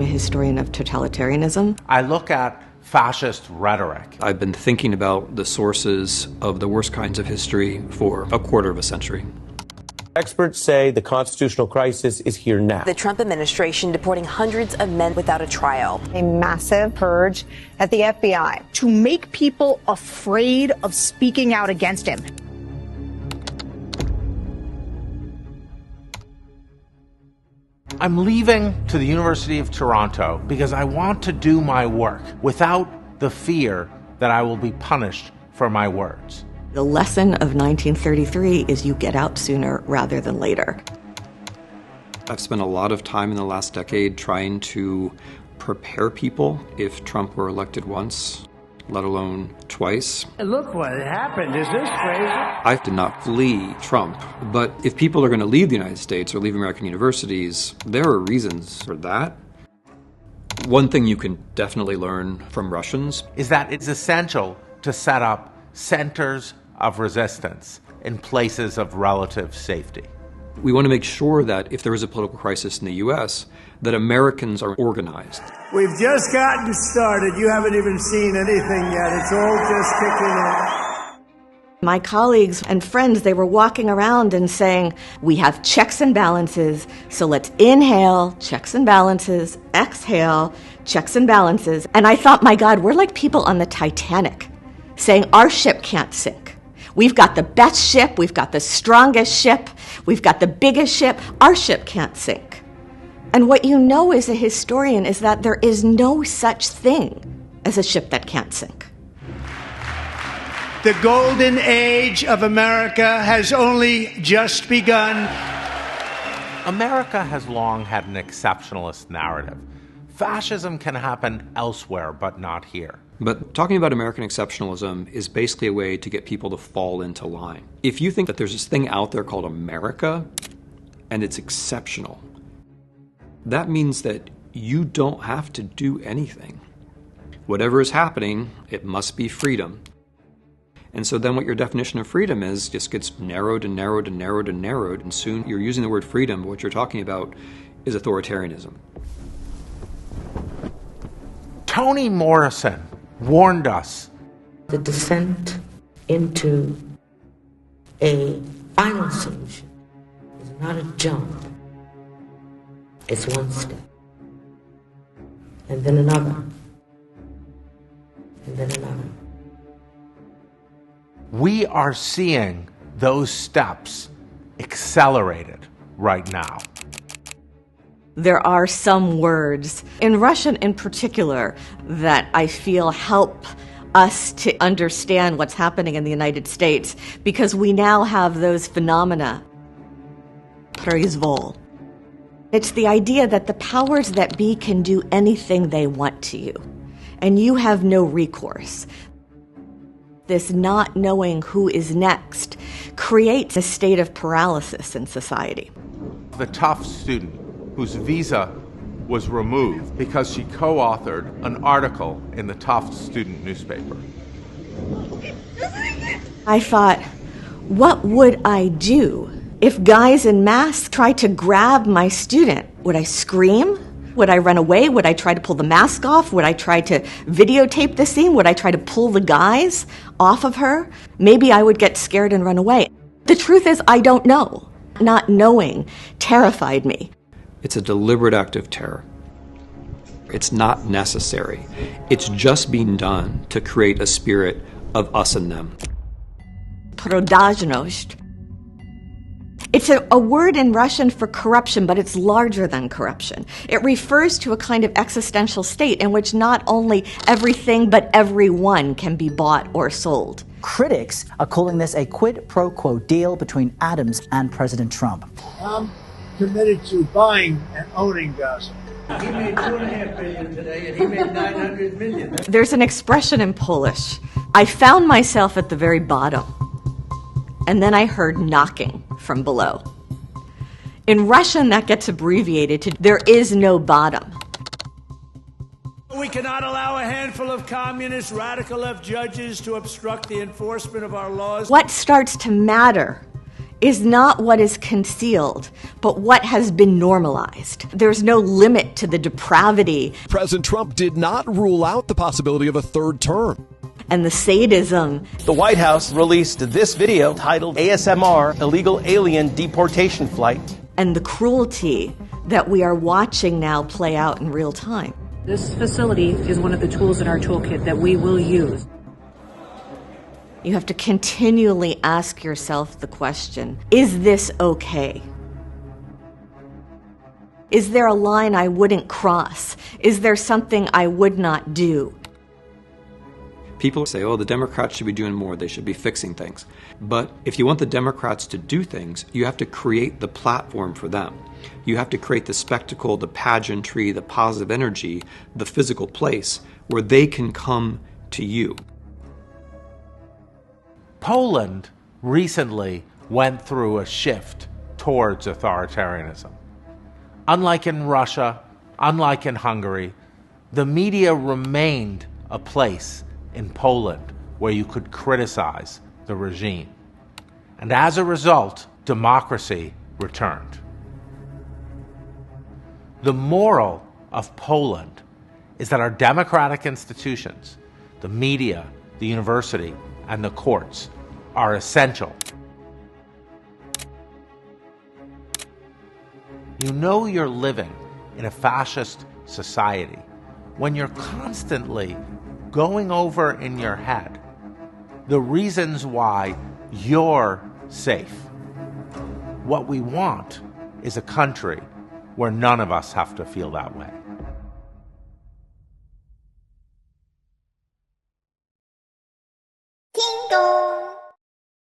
I'm a historian of totalitarianism. I look at fascist rhetoric. I've been thinking about the sources of the worst kinds of history for a quarter of a century. Experts say the constitutional crisis is here now. The Trump administration deporting hundreds of men without a trial. A massive purge at the FBI to make people afraid of speaking out against him. I'm leaving to the University of Toronto because I want to do my work without the fear that I will be punished for my words. The lesson of 1933 is you get out sooner rather than later. I've spent a lot of time in the last decade trying to prepare people if Trump were elected once, let alone twice. Look what happened. Is this crazy? I did not flee Trump, but if people are going to leave the United States or leave American universities, there are reasons for that. One thing you can definitely learn from Russians is that it's essential to set up centers of resistance in places of relative safety. We want to make sure that if there is a political crisis in the U.S., that Americans are organized. We've just gotten started. You haven't even seen anything yet. It's all just kicking in. My colleagues and friends, they were walking around and saying, we have checks and balances, so let's inhale, checks and balances, exhale, checks and balances. And I thought, my God, we're like people on the Titanic saying our ship can't sink. We've got the best ship, we've got the strongest ship, we've got the biggest ship, our ship can't sink. And what you know as a historian is that there is no such thing as a ship that can't sink. The golden age of America has only just begun. America has long had an exceptionalist narrative. Fascism can happen elsewhere, but not here. But talking about American exceptionalism is basically a way to get people to fall into line. If you think that there's this thing out there called America, and it's exceptional, that means that you don't have to do anything. Whatever is happening, it must be freedom. And so then what your definition of freedom is just gets narrowed and narrowed and narrowed and narrowed, and soon you're using the word freedom, but what you're talking about is authoritarianism. Toni Morrison warned us. The descent into a final solution is not a jump. It's one step. And then another. And then another. We are seeing those steps accelerated right now. There are some words, in Russian in particular, that I feel help us to understand what's happening in the United States, because we now have those phenomena. Произвол. It's the idea that the powers that be can do anything they want to you, and you have no recourse. This not knowing who is next creates a state of paralysis in society. The Tufts student whose visa was removed because she co-authored an article in the Tufts student newspaper. I thought, what would I do if guys in masks tried to grab my student? Would I scream? Would I run away? Would I try to pull the mask off? Would I try to videotape the scene? Would I try to pull the guys off of her? Maybe I would get scared and run away. The truth is, I don't know. Not knowing terrified me. It's a deliberate act of terror. It's not necessary. It's just being done to create a spirit of us and them. Продажность. It's a word in Russian for corruption, but it's larger than corruption. It refers to a kind of existential state in which not only everything but everyone can be bought or sold. Critics are calling this a quid pro quo deal between Adams and President Trump. I'm committed to buying and owning gossip. He made $2.5 billion today, and he made $900 million. There's an expression in Polish. I found myself at the very bottom, and then I heard knocking from below. In Russian, that gets abbreviated to there is no bottom. We cannot allow a handful of communist radical left judges to obstruct the enforcement of our laws. What starts to matter is not what is concealed, but what has been normalized. There's no limit to the depravity. President Trump did not rule out the possibility of a third term. And the sadism. The White House released this video titled ASMR, Illegal Alien Deportation Flight. And the cruelty that we are watching now play out in real time. This facility is one of the tools in our toolkit that we will use. You have to continually ask yourself the question, is this okay? Is there a line I wouldn't cross? Is there something I would not do? People say, oh, the Democrats should be doing more, they should be fixing things. But if you want the Democrats to do things, you have to create the platform for them. You have to create the spectacle, the pageantry, the positive energy, the physical place where they can come to you. Poland recently went through a shift towards authoritarianism. Unlike in Russia, unlike in Hungary, the media remained a place in Poland where you could criticize the regime. And as a result, democracy returned. The moral of Poland is that our democratic institutions, the media, the university, and the courts are essential. You know you're living in a fascist society when you're constantly going over in your head the reasons why you're safe. What we want is a country where none of us have to feel that way.